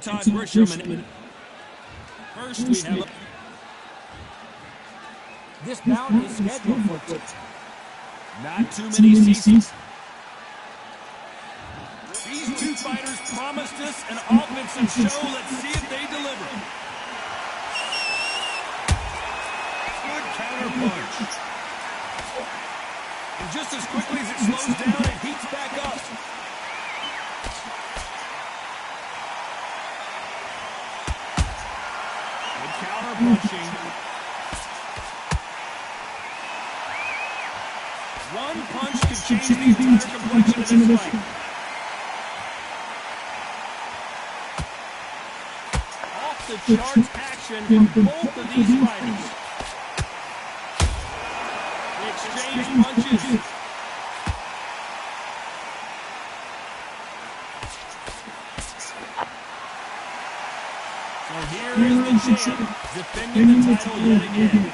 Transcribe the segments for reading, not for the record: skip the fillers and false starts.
Time Grisham. First we have this bout is scheduled for not too many CCs. These two fighters promised us an offensive show. Let's see if they deliver. Good counter punch. And just as quickly as it slows down, it heats back up. Good counter punching. One punch could change the entire complexion of this fight. Off the charts action from both of these fighters. They exchange punches. So here is the champ, defending the title yet again.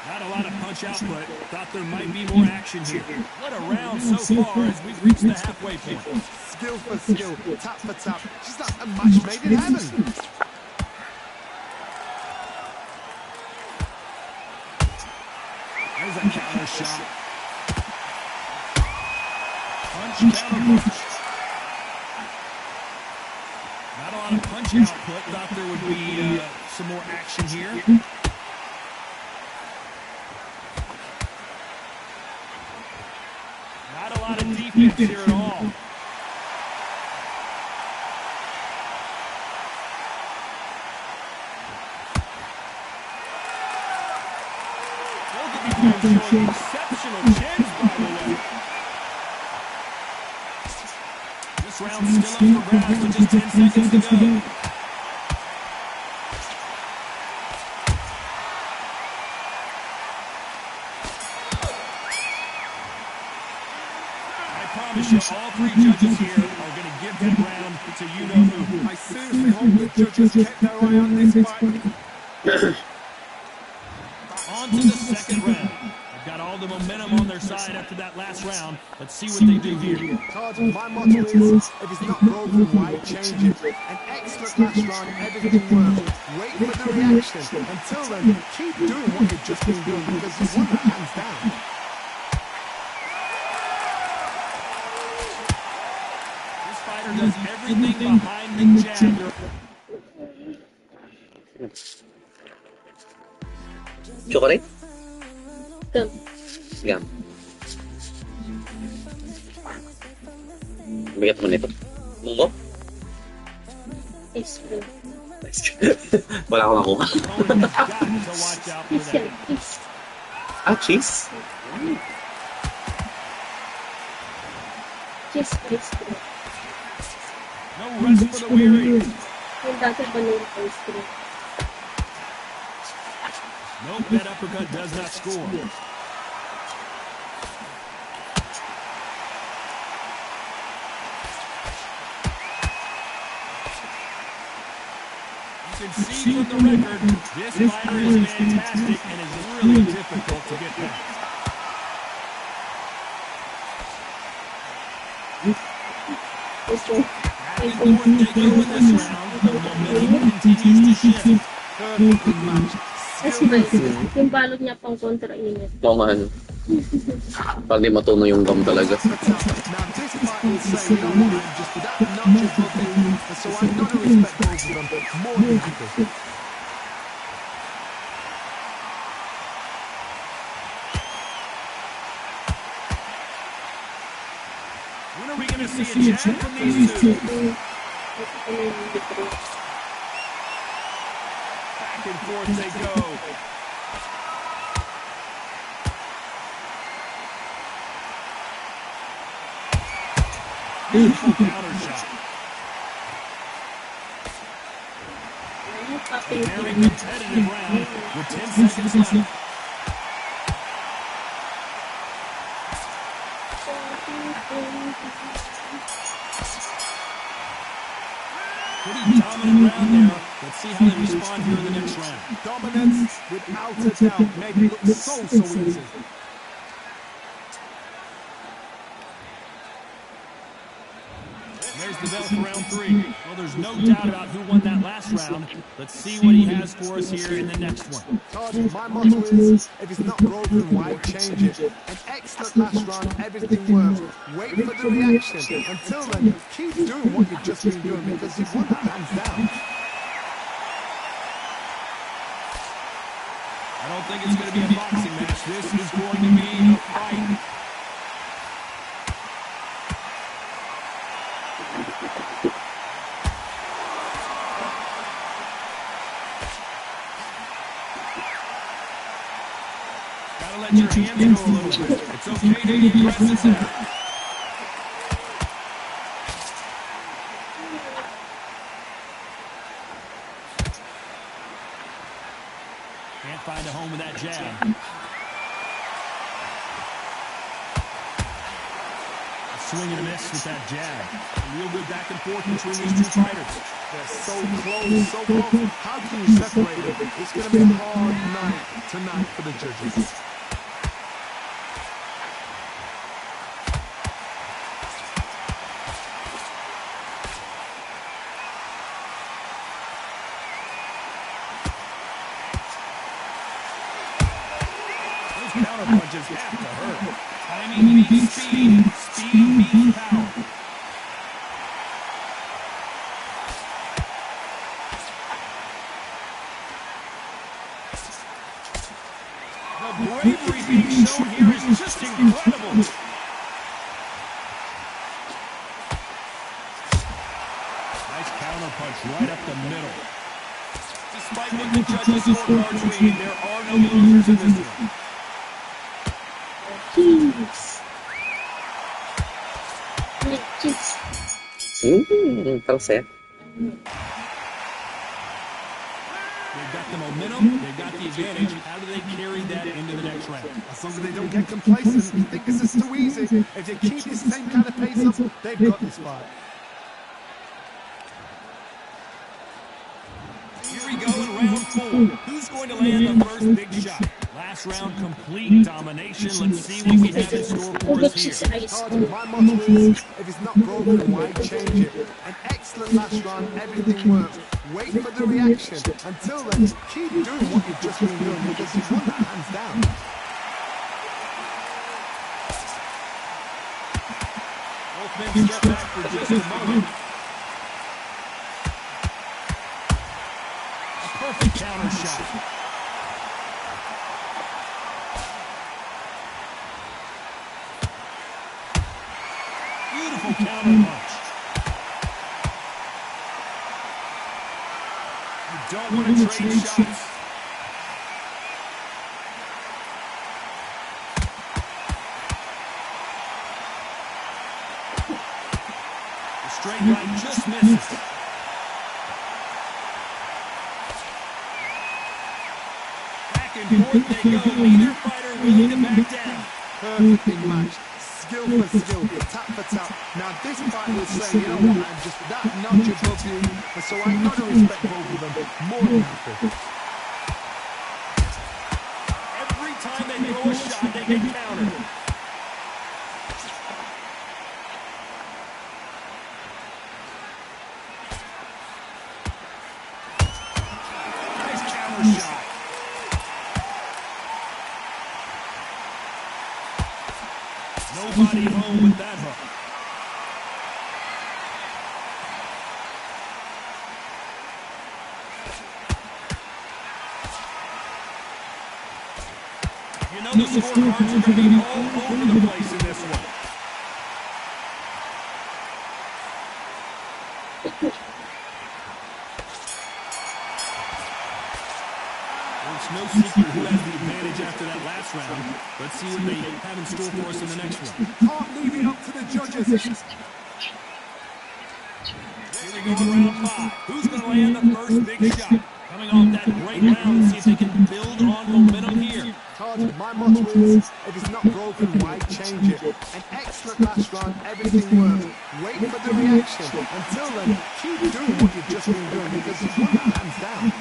Not a lot of punch output. Thought there might be more action here. What a round so far as we've reached the halfway point. Skill for skill, tap for tap. Just like a match made in heaven. There's a counter shot. Punch, counter punch. Not a lot of punch output. Thought there would be some more action here. Not a lot of defense here at all. Both of these men showing exceptional chins, by the way. This round's still up for grabs with just 10 seconds to go. All three judges here are going to give that round to you-know-who. I seriously hope the judges kept their eye on this fight. On to the second round. They've got all the momentum on their side after that last round. Let's see what they do here. Todd, my motto is, if it's not broken, why change it? An excellent last round, everything worked. Wait for the reaction. Until then, keep doing what you've just been doing because you won that hands down. Does everything behind the jab. Chocolate? Gum. Bigat mo nito. Munggo? Ice cream. Wala akong nakuha. Cheese? Cheese ice cream. No rest for the weary. Yung dati vanilla ice cream. Nope, that uppercut does not score. You can see from the record, this fighter is fantastic and is really difficult to get past. As they go in this round, the momentum continues to shift. Kasi yung balot niya pang kontra-init. Oo nga, ano. Parang di matuno yung gum talaga. When are we going to see a jab from these two? Back and forth they go. Beautiful counter shot. A very competitive round with 10 seconds left. Pretty dominant round there. Let's see how they respond here in the next round. Dominance, without a doubt, made it look so easy. There's the bell for round 3. Well, there's no doubt about who won that last round. Let's see what he has for us here in the next one. Todd, my motto is, if it's not broken, why change it? An excellent last round, everything worked. Wait for the reaction. Until then, keep doing what you've just been doing because you've won that hands down. I don't think it's going to be a boxing match. This is going to be a fight. Gotta let your hands go a little bit. It's okay to be aggressive there. Can't find a home with that jab. A swing and a miss with that jab. A real good back and forth between these two fighters. They're so close, so close. How can you separate them? It's going to be a hard night tonight for the judges. Counter punches have to hurt. Timing beats speed. Speed beats power. The bravery being shown here is just incredible. Nice counter punch right up the middle. Despite what the judges' scorecards read, there are no losers in this one. Terus ya. They've got the momentum, they've got the advantage. How do they carry that into the next round? As long as they don't get complacent and think this is too easy, if they keep this same kind of pace up, they've got this fight. Here we go in round 4. Who's going to land the first big shot? Last round, complete domination. Let's see what we have in store for us here. Todd, my motto is, if it's not broken, why change it? An excellent last round, everything worked. Wait for the reaction. Until then, keep doing what you've just been doing because you've won that hands down. Both men step back for just a moment. A perfect counter shot. Beautiful counter punch. You don't want to trade shots. The straight right just misses. Back and forth they go. Neither fighter willing to back down. Perfectly matched. Skill for skill, tap for tap. Now this fight will say, you know what, I'm just that notch above you, and so I've got to respect both of them more than happy. Every time they throw a shot, they get countered. Nice counter shot. Nobody home with that hook. You know the scorecards are going to be all over the place in this one. It's no secret who has the advantage after that last round. Let's see what they have in store for us in the next one. Can't leave it up to the judges. Here we go in round 5. Who's going to land the first big shot? Coming off that great round, let's see if they can build on momentum here. Todd, my motto is, if it's not broken, why change it? An excellent last round, everything worked. Wait for the reaction. Until then, keep doing what you've just been doing because you've won that hands down.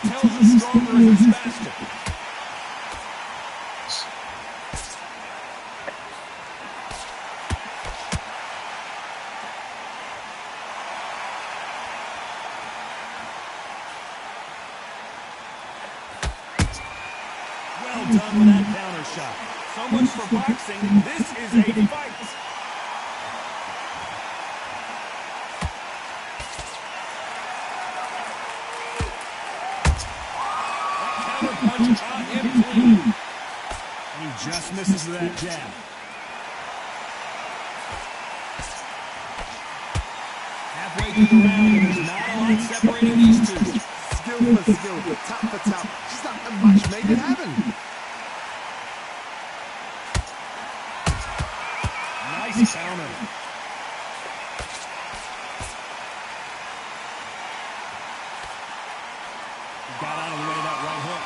Tell who's stronger and who's faster. done with that counter shot. So much for boxing. This is a fight. That counter punch caught him clean. He just misses with that jab. Halfway through the round, and there's not a lot separating these two. Skill for skill, tap for tap. Just like a match made in heaven. Nice counter. He got out of the way of that right hook.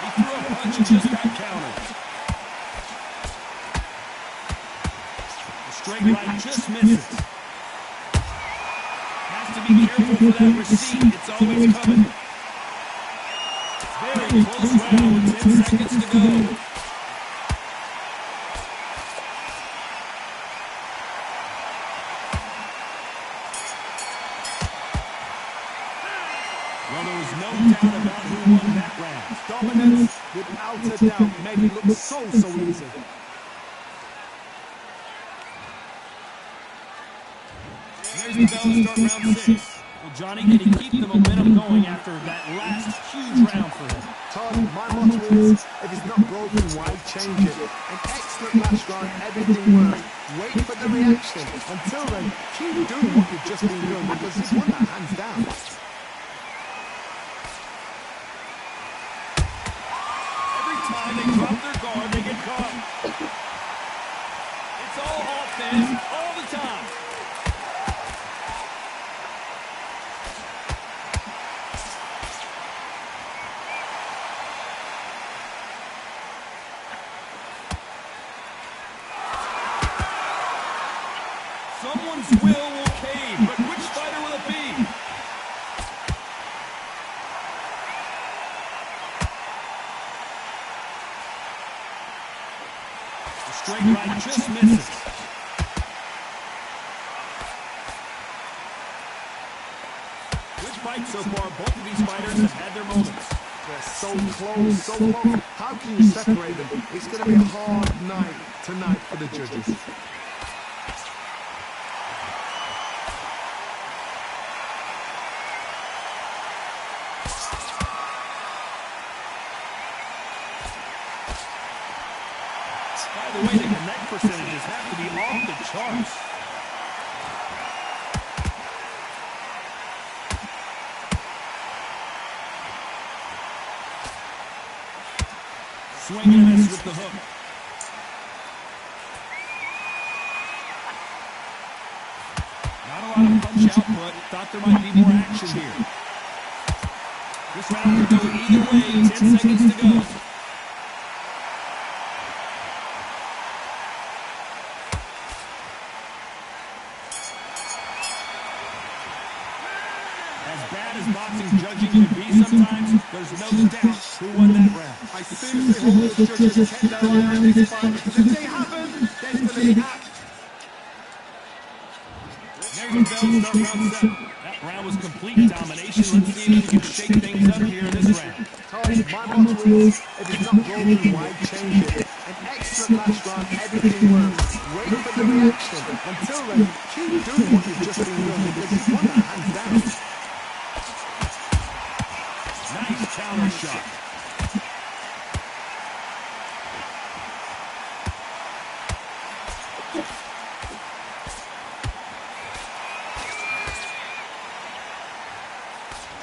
He threw a punch and just got countered. The straight right just misses. Has to be careful for that receipt. It's always coming. Very close round with 10 seconds to go. Well, there was no doubt about who won that round. Dominance, without a doubt, made it look so easy. There's the bell to start round 6. Well, Johnny, can he keep the momentum going after that last huge round for him? Todd, my motto is, if it's not broken, why change it? An excellent last round, everything worked. Wait for the reaction. Until then, keep doing what you've just been doing because you've won that hands down. Every time they drop their guard, they get caught. It's all offense, all the time. Someone's will cave, but which fighter will it be? The straight right just misses. Good fight so far. Both of these fighters have had their moments. They're so close, so close. How can you separate them? It's going to be a hard night tonight for the judges. By the way, the connect percentages have to be off the charts. Swing and a miss with the hook. Not a lot of punch output. Thought there might be more action here. This round could go either way. 10 seconds to go. As bad as boxing judging can be sometimes, there's no doubt who won that round. I seriously hope the judges kept their eye on this fight because if they haven't, there's going to be act. There's the bell to start round 7. That round was complete domination. Let's see if you can shake things up here in this round. Todd, my motto is, if it's not broken, why change it? An excellent last round, everything works. Wait for the reaction. Until then, keep doing what you've just been doing because you've won that hands down. Nice counter shot.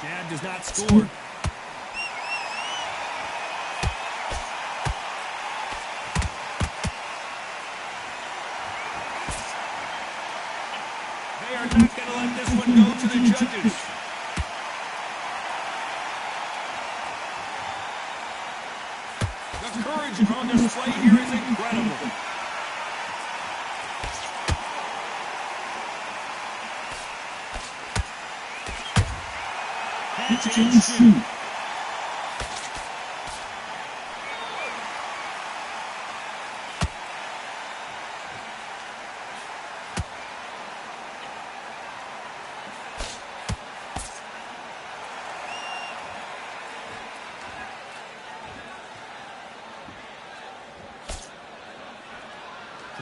Jab does not score. They are not going to let this one go to the judges. The courage on display here is incredible. Catch and shoot.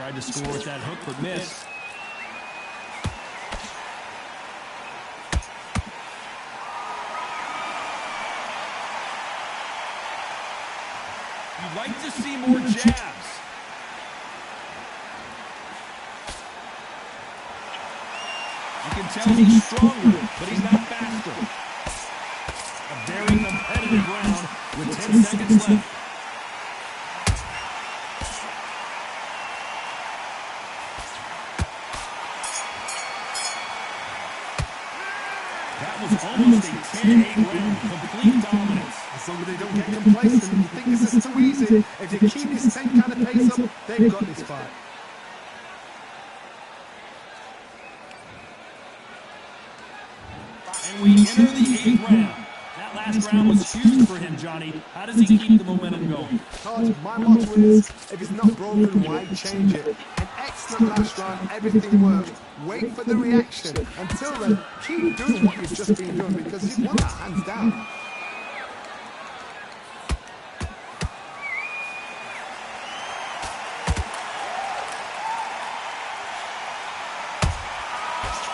Tried to score with that hook, but missed. You'd like to see more jabs. You can tell he's stronger, but he's not faster. A very competitive round with 10 seconds left. That was almost a 10-8 round, complete dominance. As long as they don't get complacent and think this is too easy, if they keep this same kind of pace up, they've got this fight. And we enter the 8th round. That last round was huge for him, Johnny. How does he keep the momentum going? Todd, my motto is, if it's not broken, why change it? An excellent last round, everything worked. Wait for the reaction. Until then, keep doing what you've just been doing because you've won that hands down.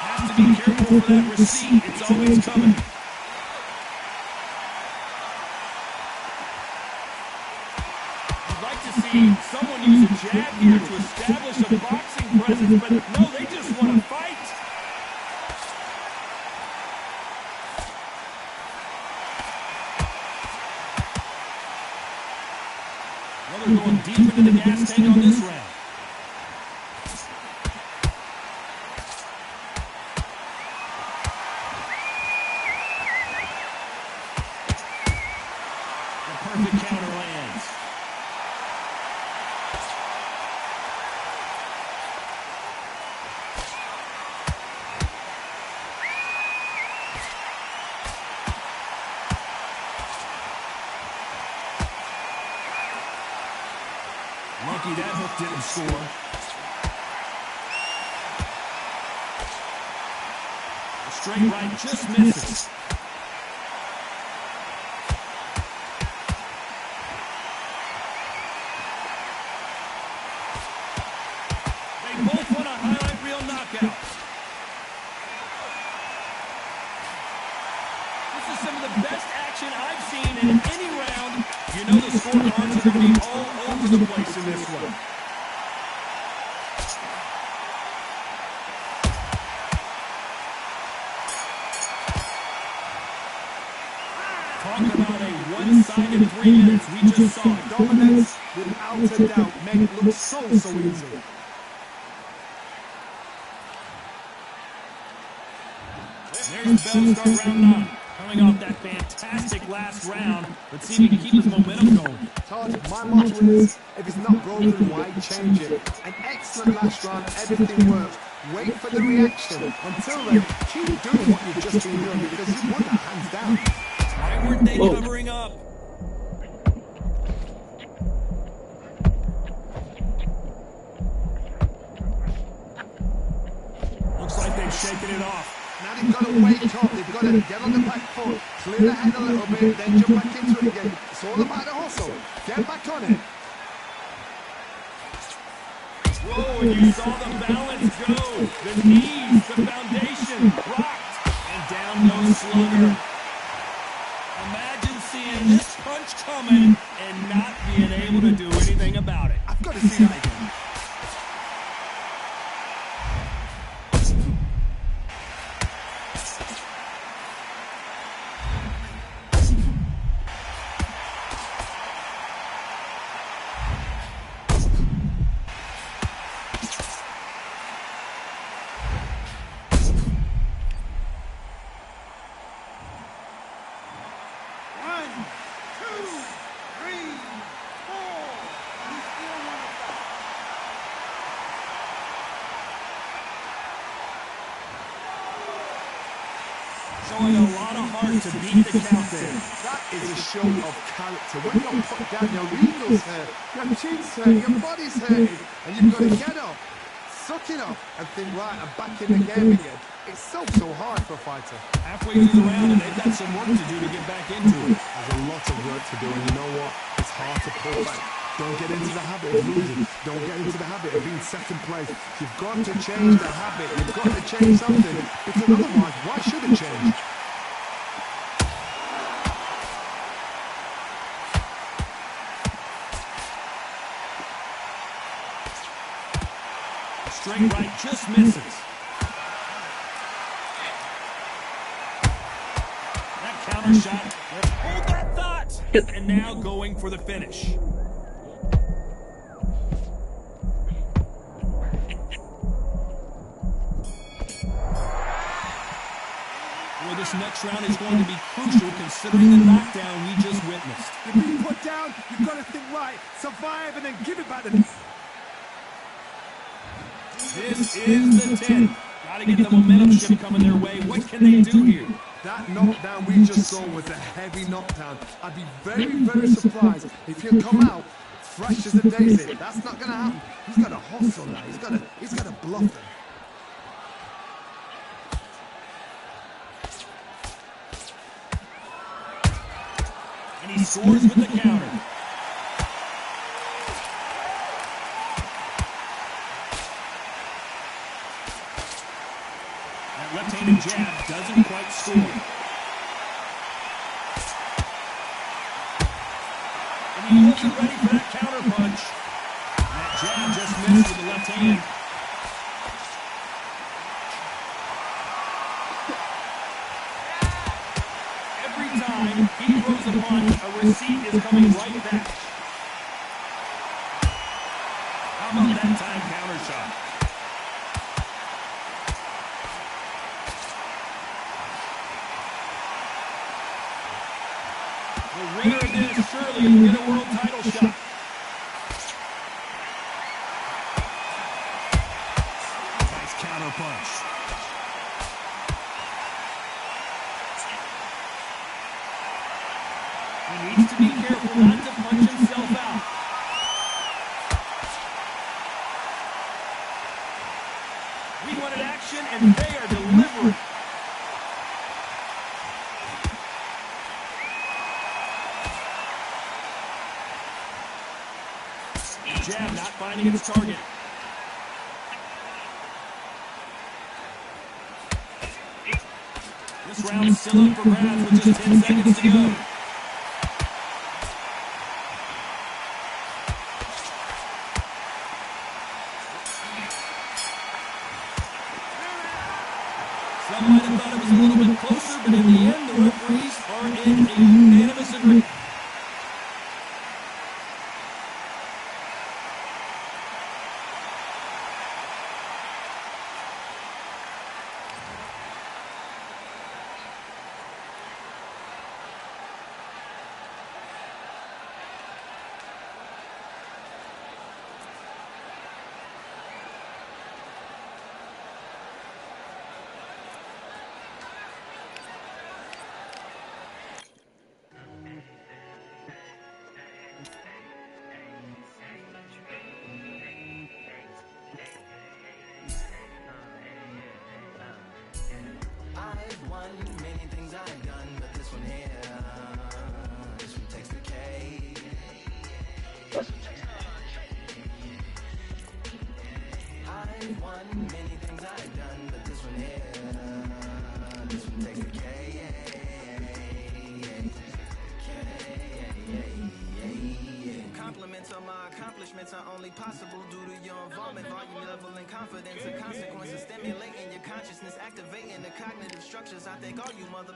Have to be careful for that receipt. It's always coming. I'd like to see someone use a jab here to establish a boxing presence, but no, they just want to fight. Well, they're going deep into the gas tank on this round. The perfect counter lands. Lucky that hook didn't score. The straight right just misses. They both want a highlight reel knockout. This is some of the best action I've seen in any round. You know the scorecards are going to be all over the place in this one. Talk about a one-sided 3 minutes. We just saw it. Dominance, without a doubt, make it look so easy. There's the bell to start round 9. Coming off that fantastic last round, let's see if he can keep his momentum going. Todd, my motto is, if it's not broken, why change it? An excellent last round, everything worked. Wait for the reaction. Until then, keep doing what you've just been doing because you've won that hands down. Why weren't they covering up? Looks like they've shaken it off. Now they've got to wake up, they've got to get on the back foot, clear the head a little bit, then jump back into it again. It's all about the hustle. Get back on it. Whoa, and you saw the balance go. The knees, the foundation, rocked, and down goes Slugger. Imagine seeing this punch coming and not being able to do anything about it. I've got to see that again. Showing a lot of heart to beat the count there. That is a show of character. When you're put down, your eagles hurt, your chin's hurt, your body's hurting, and you've got to get up, suck it up, and think, right, I'm back in the game again. It's so hard for a fighter. Halfway through the round, and they've got some work to do to get back into it. There's a lot of work to do, and you know what? It's hard to pull back. Don't get into the habit of losing. Don't get into the habit of being second place. You've got to change the habit. You've got to change something. Because otherwise, why should it change? Straight right just misses. That counter shot. Hold that thought. And now going for the finish. Well, this next round is going to be crucial considering the knockdown we just witnessed. You're being put down. You've got to think right. Survive and then give it back to them. This is the 10. Gotta get the momentum shift coming their way. What can they do here? That knockdown we just saw was a heavy knockdown. I'd be very, very surprised if he'll come out fresh as a daisy. That's not going to happen. He's got to hustle now. He's got to bluff them. And he scores with the counter. That left-handed jab doesn't quite score. And he wasn't ready for that counter punch. That jab just missed with the left hand. Every time he throws a punch, a receipt is coming right back. How about that time counter shot? The winner of this surely will get a world title shot. Nice counter punch. He needs to be careful not to punch himself out. We wanted action, and they are delivering. Jab not finding its target. This round still up for grabs with just 10 seconds to go. Some might have thought it was a little bit closer, but in the end, the referees are in a unanimous agreement. Many things I've done, but this one here, this one takes the cake. I've won many things I've done, but this one here, this one takes the cake. Compliments on my accomplishments are only possible due to your involvement, volume, level, and confidence. The consequences stimulating your consciousness, activating the cognitive structures. I think all you and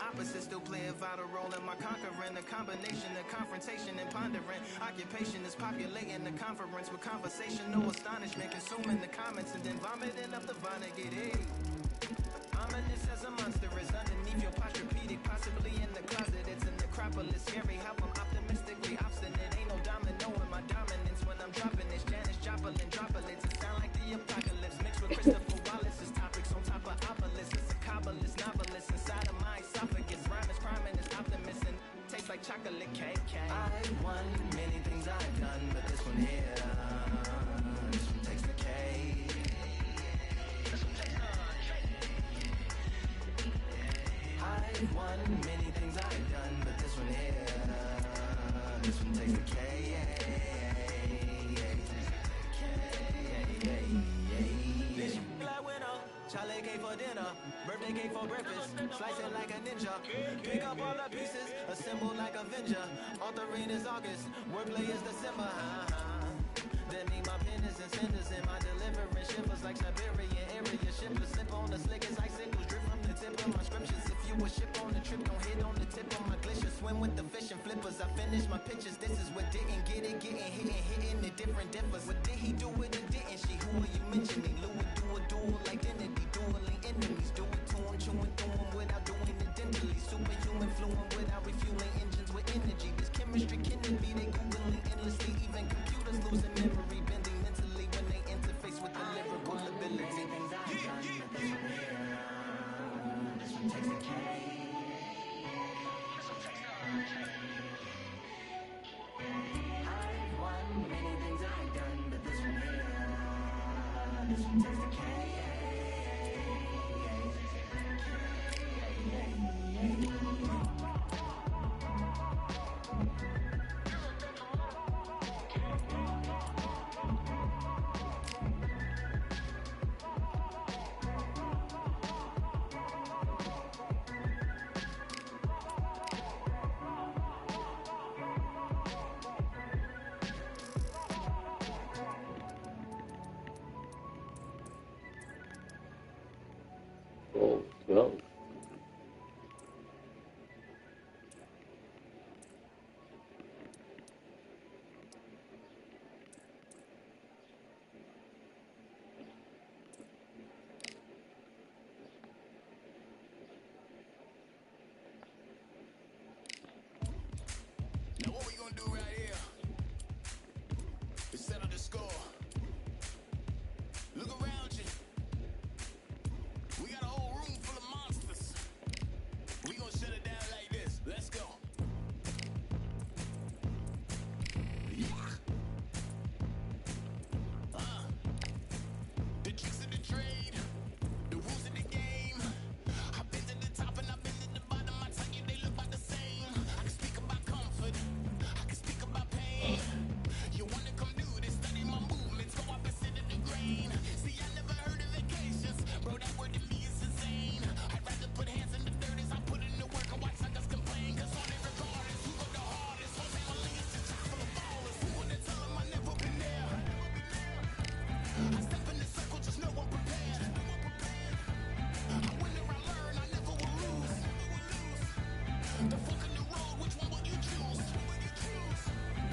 opposites still play a vital role in my conquering. The combination of confrontation and pondering. Occupation is populating the conference with conversation, no astonishment, consuming the comments and then vomiting up the Vonnegut. Hey, ominous as a monster is underneath your posturepedic, possibly in the closet. It's an necropolis, scary how I'm optimistically obstinate. Ain't no domino in my dominance when I'm dropping this. Janice Joplin droplets. It sound like the apocalypse mixed with Christopher Wallace's topics on top of obelisks. It's a kabbalist novelist inside of my esophagus. Rhyme is crime and it's optimist and tastes like chocolate cake. I've won many things I've done, but this one here, this one takes the cake. I've won many things I've done, but this one here, this one takes the cake. Holiday cake for dinner, birthday cake for breakfast. Slice it like a ninja. Pick up all the pieces, assemble like Avenger. Author rain is August, wordplay is December. That mean my pen is in centers and my deliverance shivers like Siberian area shippers. Slip on the slick as icicles, drip from the tip of my scriptures. If you a ship on the trip, don't hit on the tip of my glacier. Swim with the fish and flippers. I finish my pictures. This is what didn't get it, getting hitting the different differs. What did he do with it? Didn't she? Who are you mentioning? Louis do a dual identity, dueling enemies. Do it to him, chewing through him without doing it dentally. Superhuman, fluent without refueling engines with energy. This chemistry can it be? They googling endlessly. Even computers losing memory, bending mentally when they interface with the lyrical ability. This one takes the cake. I've won many things I've done, but this one here, this one takes the cake. Oh, well. Now what we gonna do right here is settle the score. Look around you. We got a whole room full of monsters. We gonna shut it down like this. Let's go. Yeah. The tricks of the trade, the rules of the game. I've been to the top and I've been to the bottom. I tell you, they look about the same. I can speak about comfort. I can speak about pain. You wanna come do this? Study my movements. Go up and sit in the grain. See, I never heard of vacations. Bro, that word to me is insane. I'd rather put hands in the dirt as I put in the work and watch suckers complain. Cause on it regardless, who go the hardest? Whole family is just chock full of ballers. Who wanna tell them I never been there? I step in the circle, just know I'm prepared. I win or I learn, I never will lose. The fork in the road, which one will you choose?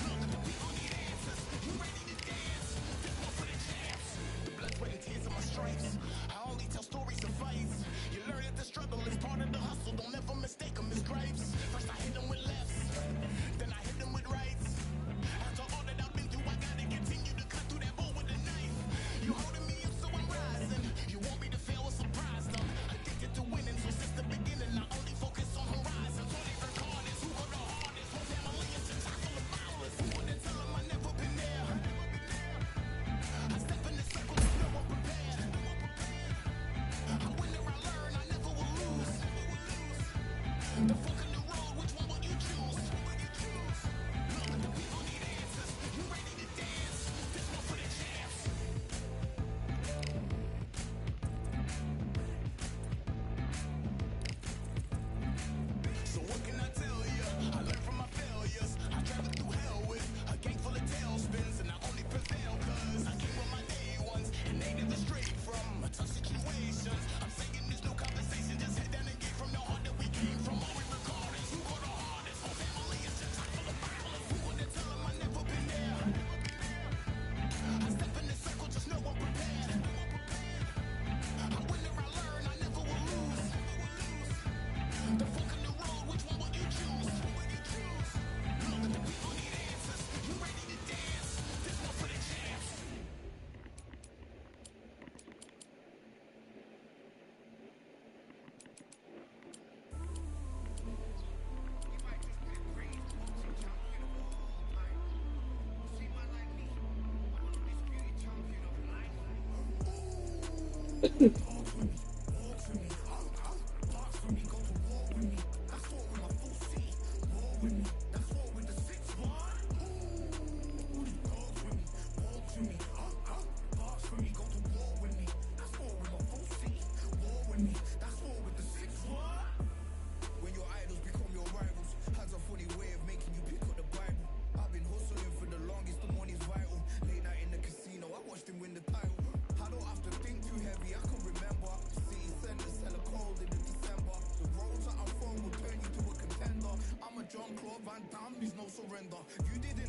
Look, the people need answers. You ready to dance? This one for the champs. The blood, sweat, and tears of my stripes. I only tell stories of fights. You learn that the struggle is part of the hustle. Don't ever mistake them as gripes. First I hit them with lefts, then I hit them with rights. After all that I've been through, I gotta continue to cut through that bowl with a knife. You holding me up, so I'm rising. You want me to fail or surprise them. Addicted to winning, so since the beginning, I only focus on horizons. All they record is who go the hardest. Whole family is just chock full of ballers. Who wanna tell them I never been there? I step in the circle, just know I'm prepared. I win or I learn, I never will lose. The fork in the road, which one will you choose? Look, the people need answers. You ready to dance? This one for the champs. So what can I tell you? I learned from my failures. I traveled through hell with a gang full of tailspins, and I only prevail cause I came with my day ones, and they never strayed from a tough situations. I'm saying there's no conversation, just head down and get from the heart that we came from. All we record is who go the hardest. Whole family is just chock full of ballers. Who wanna tell them I never been there? I step in the circle, just know I'm prepared. I win or I learn, I never will lose. The fork in the road, which one will you choose? Look, the people need answers. You ready to dance? This one for the champs. 20. That's war with the six. What? When your idols become your rivals, has a funny way of making you pick up the Bible. I've been hustling for the longest, the money's vital. Late night in the casino, I watched him win the title. I don't have to think too heavy, I can remember. City center, sell a cold in the December. The roads that I'm from will turn you to a contender. I'm a John Claude Van Damme, there's no surrender. You didn't